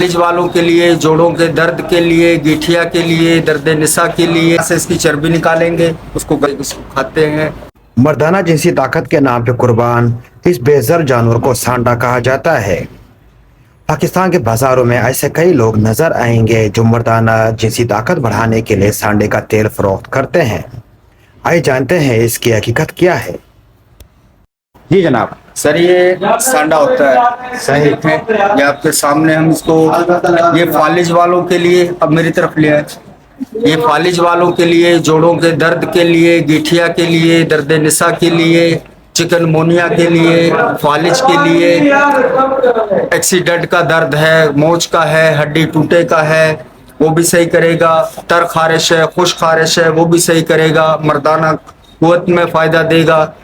फालिज वालों के लिए, जोड़ों के दर्द के लिए, गठिया के लिए, दर्द निसा के लिए से इसकी चर्बी निकालेंगे, उसको खाते हैं। मर्दाना जिनसी ताकत के नाम पे कुर्बान इस बेज़र जानवर को सांडा कहा जाता है। पाकिस्तान के बाजारों में ऐसे कई लोग नजर आएंगे जो मर्दाना जिनसी ताकत बढ़ाने के लिए सांडे का तेल फरोख्त करते हैं। आइए जानते हैं इसकी हकीकत क्या है। जी जनाब। सर ये सांडा होता है, सही है, ये आपके सामने हम इसको, ये फालिज वालों के लिए, अब मेरी तरफ ले आए, ये फालिज वालों के लिए, जोड़ों के दर्द के लिए, गठिया के लिए, दर्द निसा के लिए, चिकनमोनिया के लिए, फालिज के लिए, एक्सीडेंट का दर्द है, मोच का है, हड्डी टूटे का है, वो भी सही करेगा। तर खारिश है, खुश खारिश है, वो भी सही करेगा। मर्दाना कुव्वत में फायदा देगा।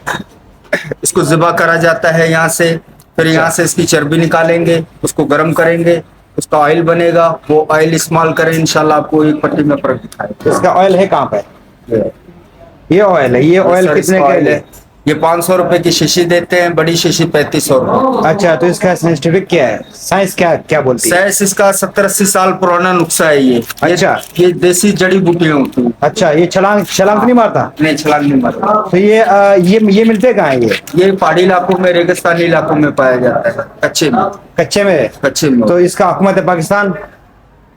इसको ज़िबा करा जाता है यहाँ से, फिर यहाँ से इसकी चर्बी निकालेंगे, उसको गर्म करेंगे, उसका ऑयल बनेगा, वो ऑयल इस्तेमाल करें, इंशाल्लाह आपको एक पट्टी में फर्क दिखाएगा। इसका ऑयल है कहाँ पे? ये ऑयल है। ये ऑयल कितने का है? ये 500 रुपए की शीशी देते हैं, बड़ी शीशी 3500 रुपए। अच्छा, तो इसका साइंटिफिक क्या है? साइंस क्या क्या बोलती है? साइंस इसका 70-80 साल पुराना नुस्खा है ये। अच्छा, ये देसी जड़ी बूटियां होती हैं। अच्छा, ये छलांग छलांग नहीं मारता? नहीं, छलांग नहीं मारता। तो ये मिलते कहाँ है? ये पहाड़ी इलाकों में, रेगिस्तानी इलाकों में पाया जाता है, कच्चे में। कच्चे में। तो इसका हुकूमत पाकिस्तान,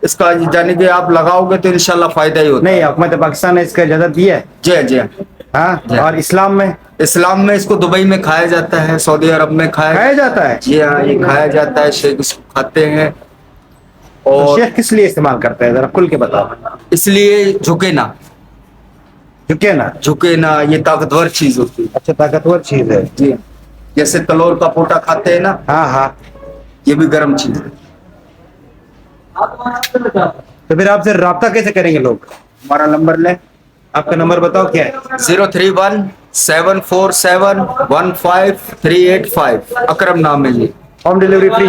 इसका यानी कि आप लगाओगे तो इंशाल्लाह फायदा ही होता है। नहीं, हुकूमत पाकिस्तान ने इसका इजाजत दी है? जी जी हाँ। और इस्लाम में इसको दुबई में खाया जाता है, सऊदी अरब में खाया जाता है। जी हाँ, ये खाया जाता है, शेख इसको खाते हैं। तो और शेख किस लिए इस्तेमाल करते हैं, जरा खुल के बताओ। इसलिए झुके ना, ये ताकतवर चीज होती है। अच्छा, ताकतवर चीज है जी, जैसे तलोर का पोटा खाते हैं ना, हाँ हाँ, ये भी गर्म चीज है। तो फिर आपसे राब्ता कैसे करेंगे लोग? हमारा नंबर ले, आपका नंबर बताओ क्या है? 031-747-15385। अकरम नाम है ये। Home delivery free.